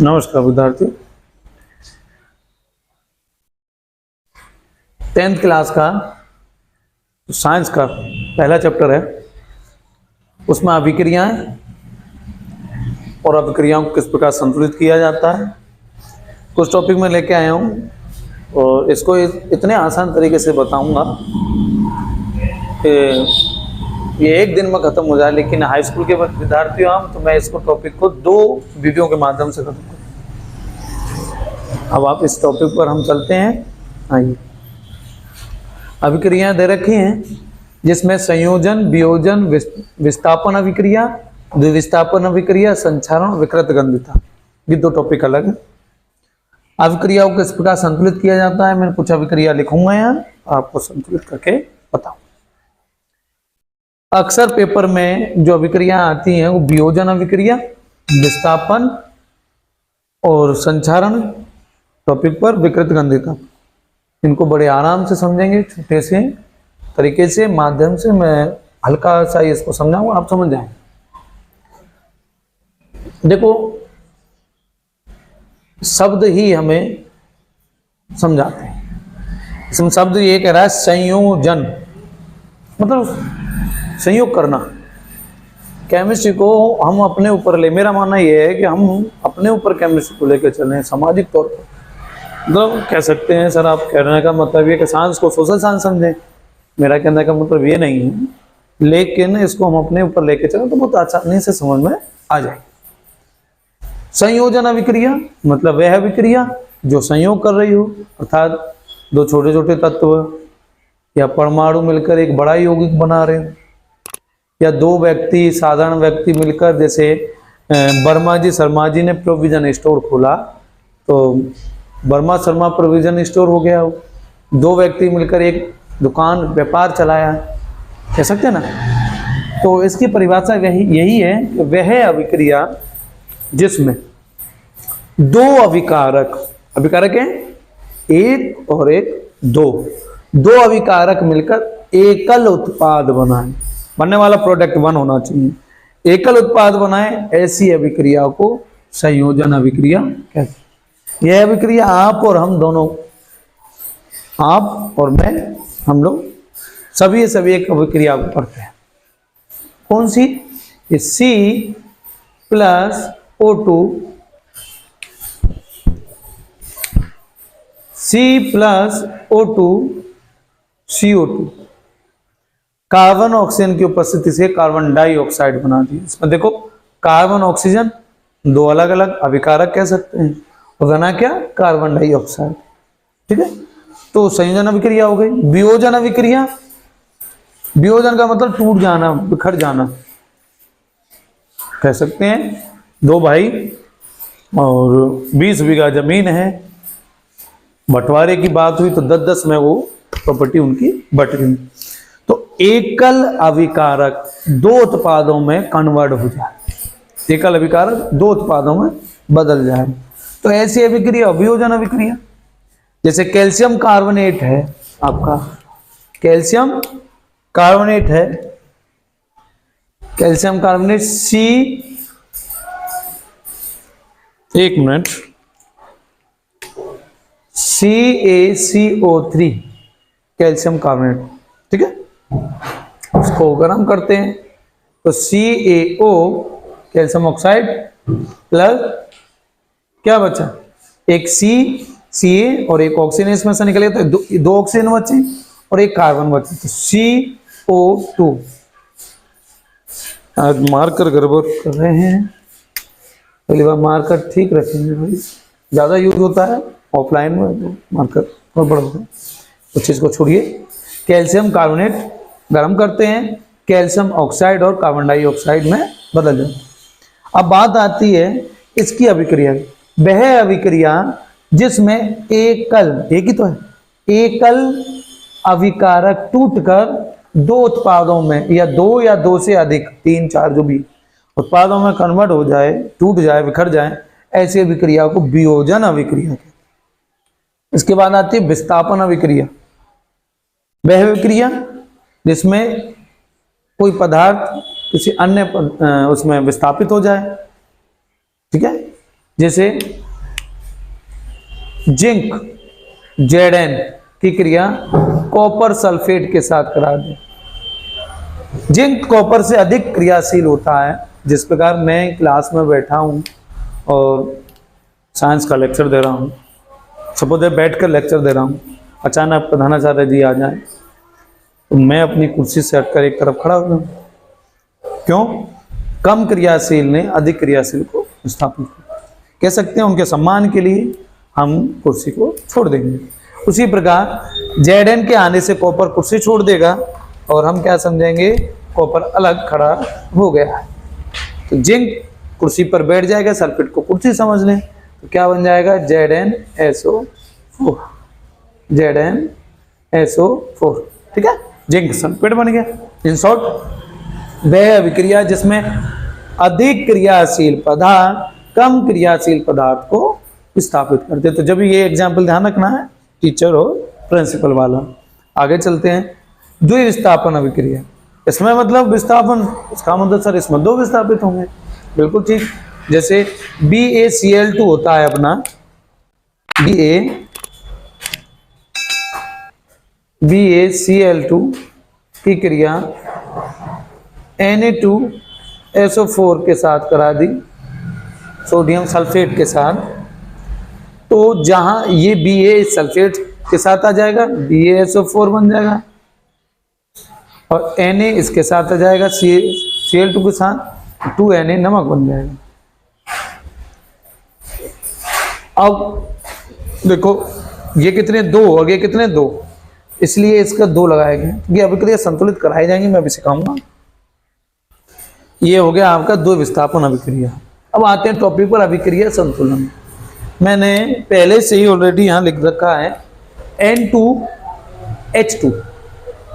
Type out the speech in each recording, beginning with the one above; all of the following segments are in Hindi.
नमस्कार विद्यार्थियों, 10th क्लास का साइंस का पहला चैप्टर है। उसमें अभिक्रियाएं और अभिक्रियाओं को किस प्रकार संतुलित किया जाता है कुछ टॉपिक में लेके आया हूँ और इसको इतने आसान तरीके से बताऊंगा कि ये एक दिन में ख़त्म हो जाए। लेकिन हाई स्कूल के विद्यार्थी हम तो मैं इसको टॉपिक को 2 वीडियो के माध्यम से खत्म करूँगा। अब आप इस टॉपिक पर हम चलते हैं। आइए, अभिक्रियाएं दे रखी हैं जिसमें संयोजन, वियोजन, विस्थापन अभिक्रिया, द्विविस्थापन अभिक्रिया, संक्षारण, विकृत गंधिता, ये 2 टॉपिक अलग है। अभिक्रियाओं को किस प्रकार संतुलित किया जाता है, मैं कुछ अभिक्रिया लिखूंगा यहाँ, आपको संतुलित करके बताऊं। अक्सर पेपर में जो अभिक्रिया आती हैं वो वियोजन अभिक्रिया, विस्थापन और संक्षारण टॉपिक पर विकृत गंधिता, इनको बड़े आराम से समझेंगे। छोटे से तरीके से माध्यम से मैं हल्का सा इसको समझाऊंगा, आप समझ जाएंगे। देखो, शब्द ही हमें समझाते हैं। इसमें शब्द ये कह रहा है संयोजन, मतलब संयोग करना। केमिस्ट्री को हम अपने ऊपर ले, मेरा मानना यह है कि हम अपने ऊपर केमिस्ट्री को लेकर चलें सामाजिक तौर पर। मतलब कह सकते हैं सर, आप कहने का मतलब ये कि साइंस को सोशल साइंस समझें, मेरा कहने का मतलब ये नहीं है। लेकिन इसको हम अपने ऊपर लेके चलें तो बहुत आसानी से समझ में आ जाए। संयोजन अभिक्रिया मतलब वह अभिक्रिया जो संयोग कर रही हो, अर्थात 2 छोटे छोटे तत्व या परमाणु मिलकर एक बड़ा यौगिक बना रहे हो, या 2 व्यक्ति, साधारण व्यक्ति मिलकर, जैसे वर्मा जी शर्मा जी ने प्रोविजन स्टोर खोला तो वर्मा शर्मा प्रोविजन स्टोर हो गया। 2 व्यक्ति मिलकर एक दुकान व्यापार चलाया, कह सकते हैं ना। तो इसकी परिभाषा यही है कि वह अभिक्रिया जिसमें 2 अभिकारक हैं, एक और एक, 2 अभिकारक मिलकर एकल उत्पाद बनाए, बनने वाला प्रोडक्ट 1 होना चाहिए, एकल उत्पाद बनाए, ऐसी अभिक्रिया को संयोजन अभिक्रिया कहते हैं। यह अभिक्रिया आप और हम दोनों, आप और मैं, हम लोग सभी एक अभिक्रिया को पढ़ते हैं। कौन सी? C+O2 CO2 कार्बन ऑक्सीजन की उपस्थिति से कार्बन डाइऑक्साइड बना दी। इसमें देखो, कार्बन ऑक्सीजन 2 अलग अलग अभिकारक कह सकते हैं, और बना क्या? Carbon dioxide. ठीक है, तो संयोजन अभिक्रिया हो गई। वियोजन अभिक्रिया, वियोजन का मतलब टूट जाना, बिखर जाना, कह सकते हैं। 2 भाई और 20 बीघा जमीन है, बंटवारे की बात हुई तो 10-10 में वो प्रॉपर्टी उनकी बट गई। तो एकल अभिकारक 2 उत्पादों में कन्वर्ट हो जाए, एकल अभिकारक 2 उत्पादों में बदल जाए, तो ऐसी अभिक्रिया वियोजन अभिक्रिया। जैसे कैल्शियम कार्बोनेट है, आपका कैल्शियम कार्बोनेट है, calcium carbonate CaCO3 calcium carbonate. ठीक है, उसको गर्म करते हैं तो CaO कैल्शियम ऑक्साइड प्लस क्या बचा? एक Ca और एक ऑक्सीजन इसमें से निकले, तो 2 ऑक्सीजन बचे और एक कार्बन बचे, तो CO2। आज मार्कर गड़बड़ कर रहे हैं, पहली बार मार्कर ठीक रखेंगे भाई, ज़्यादा यूज होता है ऑफलाइन में तो मार्कर गड़बड़ होता है, उस चीज़ को छोड़िए। कैल्शियम कार्बोनेट गर्म करते हैं, कैल्शियम ऑक्साइड और कार्बन डाइऑक्साइड में बदल जाता है। अब बात आती है इसकी अभिक्रिया, वह अभिक्रिया जिसमें एक ही तो है, एकल अभिकारक टूटकर 2 उत्पादों में, या 2 से अधिक, 3-4 जो भी उत्पादों में कन्वर्ट हो जाए, टूट जाए, बिखर जाए, ऐसी अभिक्रिया को वियोजन अभिक्रिया कहते हैं। इसके बाद आती है विस्थापन अभिक्रिया, वह अभिक्रिया जिसमें कोई पदार्थ किसी अन्य उसमें विस्थापित हो जाए। ठीक है, जैसे जिंक Zn की क्रिया कॉपर सल्फेट के साथ करा दें। जिंक कॉपर से अधिक क्रियाशील होता है। जिस प्रकार मैं क्लास में बैठा हूँ और साइंस का लेक्चर दे रहा हूँ, सपोज बैठ कर लेक्चर दे रहा हूँ, अचानक प्रधानाचार्य जी आ जाए तो मैं अपनी कुर्सी से हटकर एक तरफ खड़ा हो जाऊँ। क्यों? कम क्रियाशील ने अधिक क्रियाशील को स्थापित किया। कह सकते हैं उनके सम्मान के लिए हम कुर्सी को छोड़ देंगे। उसी प्रकार Zn के आने से कॉपर कुर्सी छोड़ देगा और हम क्या समझेंगे, कॉपर अलग खड़ा हो गया है। तो जिंक कुर्सी पर बैठ जाएगा, सल्फेट को कुर्सी समझ लें, तो क्या बन जाएगा ZnSO4, ZnSO4। ठीक है, जिंक सल्फेट बन गया। इन शॉर्ट वह अभिक्रिया जिसमें अधिक क्रियाशील पदार्थ कम क्रियाशील पदार्थ को विस्थापित करते। तो जब ये एग्जाम्पल ध्यान रखना है, टीचर और प्रिंसिपल वाला। आगे चलते हैं, द्विविस्थापन अभिक्रिया। इसमें मतलब विस्थापन, इसका मतलब सर इसमें दो विस्थापित होंगे। बिल्कुल ठीक। जैसे BaCl2 होता है अपना, BaCl2 की क्रिया Na2SO4 के साथ करा दी, सोडियम सल्फेट के साथ। तो जहां ये Ba सल्फेट के साथ आ जाएगा, BaSO4 बन जाएगा, और Na इसके साथ आ जाएगा Cl2 के साथ 2Na नमक बन जाएगा। अब देखो ये कितने दो और ये कितने दो, इसलिए इसका दो लगाए गए। ये अभिक्रिया संतुलित कराई जाएंगी, मैं अभी सिखाऊंगा। ये हो गया आपका दो विस्थापन अभिक्रिया। अब आते हैं टॉपिक पर, अभिक्रिया संतुलन। मैंने पहले से ही ऑलरेडी यहाँ लिख रखा है N2H2,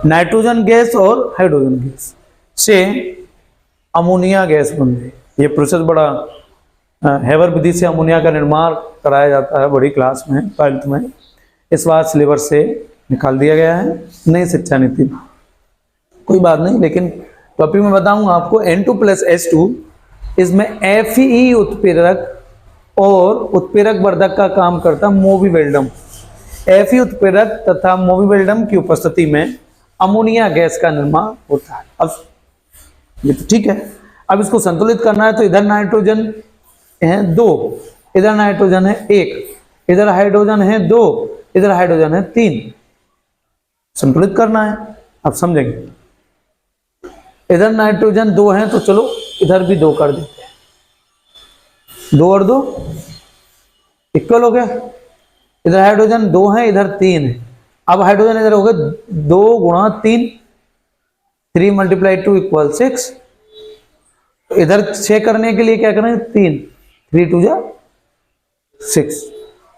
नाइट्रोजन गैस और हाइड्रोजन गैस से अमोनिया गैस बन गई। ये प्रोसेस बड़ा हेवर विधि से अमोनिया का निर्माण कराया जाता है बड़ी क्लास में, 12th में। इस बार सिलेबस से निकाल दिया गया है नई शिक्षा नीति में, कोई बात नहीं, लेकिन टॉपिक में बताऊंगा आपको। N2+H2 इसमें Fe उत्प्रेरक और उत्प्रेरक वर्धक का काम करता मोबिवेल्डम। Fe उत्प्रेरक तथा मोबिवेल्डम की उपस्थिति में अमोनिया गैस का निर्माण होता है। अब ये तो ठीक है। अब इसको संतुलित करना है, तो इधर नाइट्रोजन है 2, इधर नाइट्रोजन है 1, इधर हाइड्रोजन है 2, इधर हाइड्रोजन है 3। संतुलित करना है, अब समझेंगे। इधर नाइट्रोजन 2 है तो चलो इधर भी 2 कर देते हैं, 2 और 2 इक्वल हो गया। इधर हाइड्रोजन 2 है, इधर 3 है। अब हाइड्रोजन इधर हो गया 2 गुणा 3, 3 × 2 = 6। इधर 6 करने के लिए क्या करें, 3, 3 × 2 = 6।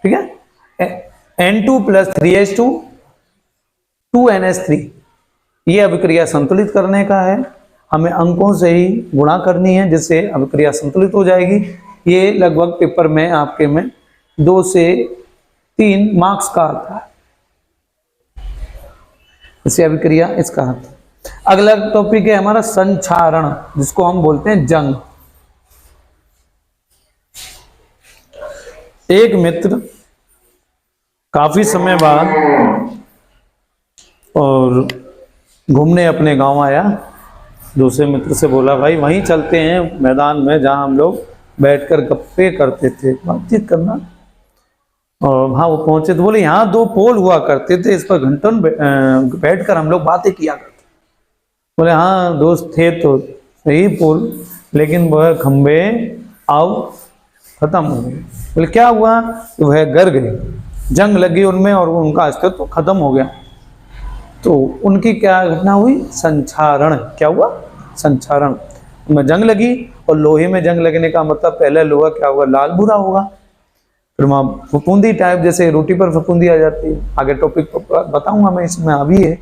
ठीक है, N2+3H2 2NH3। ये अभिक्रिया संतुलित करने का है, हमें अंकों से ही गुणा करनी है जिससे अभिक्रिया संतुलित हो जाएगी। ये लगभग पेपर में आपके में 2 से 3 मार्क्स का आता है, इसे अभिक्रिया इसका आता है। अगला टॉपिक है हमारा संक्षारण, जिसको हम बोलते हैं जंग। एक मित्र काफी समय बाद और घूमने अपने गांव आया, दूसरे मित्र से बोला भाई वहीं चलते हैं मैदान में जहां हम लोग बैठकर गप्पे करते थे, बातचीत करना। और वहाँ वो पहुंचे तो बोले यहाँ 2 पोल हुआ करते थे, इस पर घंटों बैठकर हम लोग बातें किया करते। बोले हाँ दोस्त थे तो सही पोल, लेकिन वह खंबे अब खत्म हो गए। बोले क्या हुआ? तो वह गर गए, जंग लगी उनमें और उनका अस्तित्व तो खत्म हो गया। तो उनकी क्या घटना हुई? संक्षारण। क्या हुआ? संक्षारण। उनमें जंग लगी, और लोहे में जंग लगने का मतलब पहले लोहा क्या होगा? लाल भूरा होगा। फिर वहाँ फफूंदी टाइप, जैसे रोटी पर फफूंदी आ जाती है, आगे टॉपिक बताऊंगा मैं, इसमें अभी है।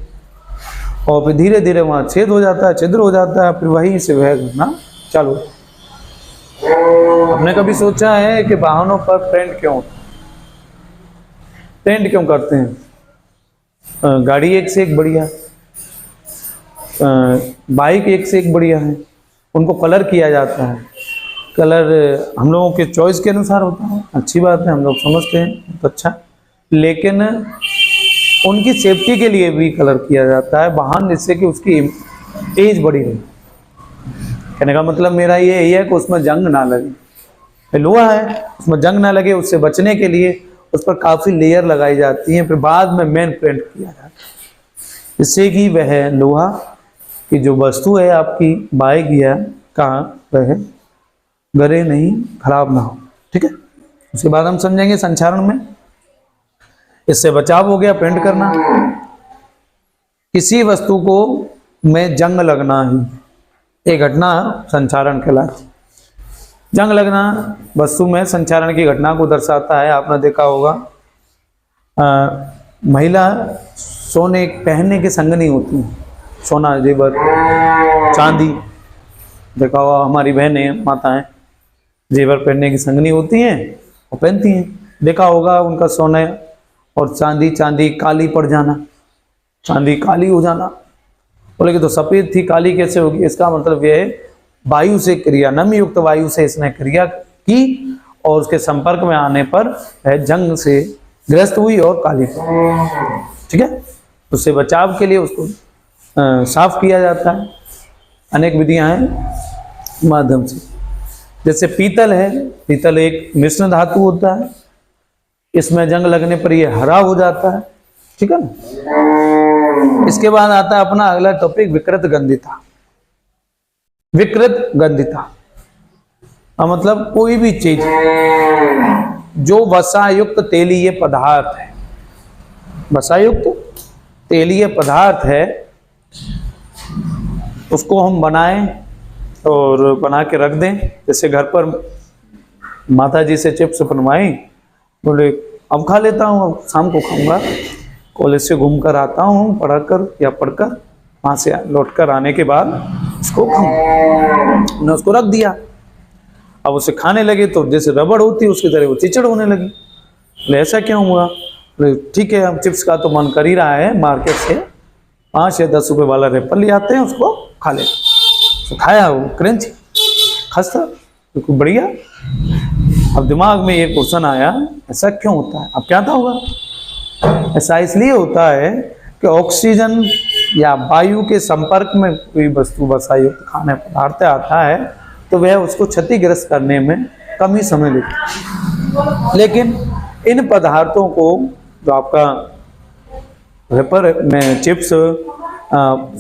और फिर धीरे धीरे वहाँ छेद हो जाता है, छिद्र हो जाता है, फिर वहीं से वह घटना चालू। हमने कभी सोचा है कि वाहनों पर पेंट क्यों करते हैं? गाड़ी एक से एक बढ़िया, बाइक एक से एक बढ़िया है, उनको कलर किया जाता है। कलर हम लोगों के चॉइस के अनुसार होता है, अच्छी बात है, हम लोग समझते हैं तो अच्छा, लेकिन उनकी सेफ्टी के लिए भी कलर किया जाता है बाहर, जिससे कि उसकी एज बड़ी रहे। कहने का मतलब मेरा ये यही है कि उसमें जंग ना लगे। लोहा है, उसमें जंग ना लगे, उससे बचने के लिए उस पर काफ़ी लेयर लगाई जाती हैं, फिर बाद में मेन पेंट किया जाता है, जिससे कि वह लोहा की जो वस्तु है आपकी बाएगी या कहाँ वह गरे नहीं, खराब ना हो। ठीक है, उसके बाद हम समझेंगे संचारण में इससे बचाव हो गया पेंट करना। किसी वस्तु को में जंग लगना ही एक घटना संचारण कहलाती। जंग लगना वस्तु में संचारण की घटना को दर्शाता है। आपने देखा होगा महिला सोने पहनने के संग नहीं होती, सोना जेवर चांदी, देखा होगा हमारी बहनें माताएं जेवर पहनने की संग नहीं होती हैं और पहनती हैं। देखा होगा उनका सोने और चांदी काली पड़ जाना, चांदी काली हो जाना। बोले कि तो सफ़ेद थी काली कैसे होगी? इसका मतलब यह है वायु से क्रिया, नमी युक्त वायु से इसने क्रिया की और उसके संपर्क में आने पर वह जंग से ग्रस्त हुई और काली पड़ी। ठीक है, उससे बचाव के लिए उसको साफ किया जाता है। अनेक विधियां हैं माध्यम से, जैसे पीतल है, पीतल एक मिश्र धातु होता है, इसमें जंग लगने पर यह हरा हो जाता है। ठीक है ना। इसके बाद आता है अपना अगला टॉपिक विकृत गंधिता। विकृत गंधिता मतलब कोई भी चीज जो वसायुक्त तेलीय पदार्थ है, वसायुक्त तेलीय पदार्थ है, उसको हम बनाएं और बना के रख दें। जैसे घर पर माता जी से चिप्स बनवाई, बोले अब खा लेता हूँ, अब शाम को खाऊंगा, कॉलेज से घूम कर आता हूँ पढ़कर या पढ़कर, वहाँ से लौट कर आने के बाद उसको खाऊं। ने उसको रख दिया, अब उसे खाने लगे तो जैसे रबड़ होती है उसकी तरह वो चिचड़ होने लगी। बोले ऐसा क्यों हुआ? बोले ठीक है, हम चिप्स का तो मन कर ही रहा है, मार्केट से 5 या 10 रुपए वाला रेपर ले आते हैं, उसको खा ले। तो खाया, वो क्रंच खस्ता बिल्कुल बढ़िया। अब दिमाग में ये क्वेश्चन आया, ऐसा क्यों होता है? अब क्या था होगा? ऐसा इसलिए होता है कि ऑक्सीजन या वायु के संपर्क में कोई वस्तु वसायुक्त खाने पदार्थ आता है तो वह उसको क्षतिग्रस्त करने में कम ही समय लेता है। लेकिन इन पदार्थों को जो आपका रेपर में चिप्स,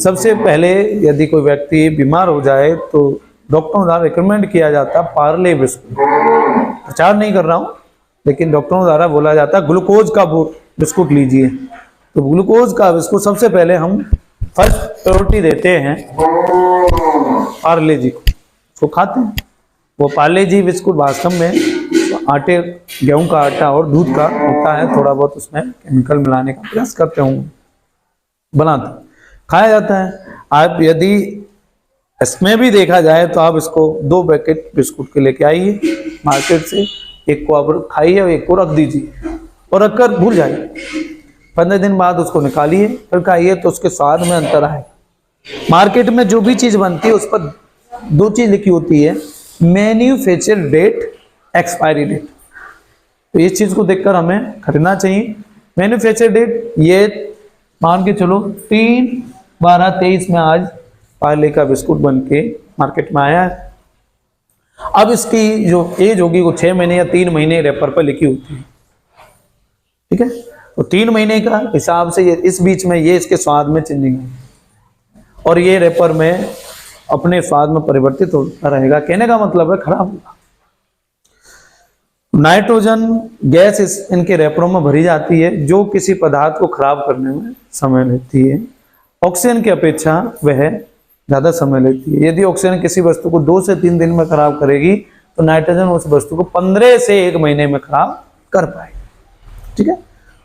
सबसे पहले यदि कोई व्यक्ति बीमार हो जाए तो डॉक्टरों द्वारा रिकमेंड किया जाता है पार्ले बिस्कुट। प्रचार नहीं कर रहा हूँ, लेकिन डॉक्टरों द्वारा बोला जाता है ग्लूकोज का बिस्कुट लीजिए। तो ग्लूकोज का बिस्कुट सबसे पहले हम फर्स्ट प्रायोरिटी देते हैं पार्ले जी को, उसको खाते हैं। वो पार्ले जी बिस्कुट वास्तव में आटे, गेहूं का आटा और दूध का होता है, थोड़ा बहुत उसमें केमिकल मिलाने का प्रयास करते होंगे, बनाते, खाया जाता है। आप यदि इसमें भी देखा जाए तो आप इसको 2 पैकेट बिस्कुट के लेके आइए मार्केट से, एक को आप खाइए और एक को रख दीजिए और रखकर भूल जाइए। 15 दिन बाद उसको निकालिए, फिर खाइए तो उसके स्वाद में अंतर आएगा। मार्केट में जो भी चीज बनती है उस पर 2 चीज लिखी होती है, मैन्युफैक्चर डेट, एक्सपायरी डेट। तो इस चीज को देखकर हमें खरीदना चाहिए। मैन्युफैक्चर डेट ये मान के चलो 3/12/23 में आज पार्ले का बिस्कुट बन के मार्केट में आया है। अब इसकी जो एज होगी वो 6 महीने या 3 महीने रेपर पर लिखी होती है। ठीक है, तो 3 महीने का हिसाब से ये इस बीच में ये इसके स्वाद में चेंजिंग है और ये रेपर में अपने स्वाद में परिवर्तित होता रहेगा। कहने का मतलब है खराब होगा। नाइट्रोजन गैस इनके रेपरों में भरी जाती है जो किसी पदार्थ को खराब करने में समय लेती है। ऑक्सीजन की अपेक्षा वह ज्यादा समय लेती है। यदि ऑक्सीजन किसी वस्तु को 2 से 3 दिन में खराब करेगी तो नाइट्रोजन उस वस्तु को 15 से 1 महीने में खराब कर पाएगी। ठीक है,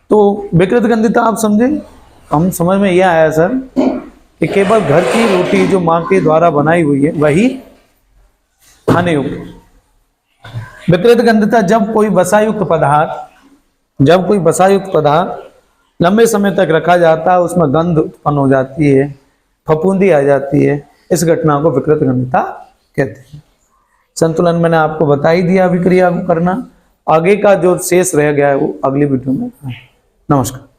तो विकृत गंधिता आप समझे? हम समझ में यह आया सर कि केवल घर की रोटी जो मां के द्वारा बनाई हुई है वही खाने योग्य। विकृत गंधिता जब कोई वसायुक्त पदार्थ लंबे समय तक रखा जाता है, उसमें गंध उत्पन्न हो जाती है, फफूंदी आ जाती है, इस घटना को विकृत गंधिता कहते हैं। संतुलन मैंने आपको बता ही दिया अभिक्रिया को करना। आगे का जो शेष रह गया है वो अगली वीडियो में। नमस्कार।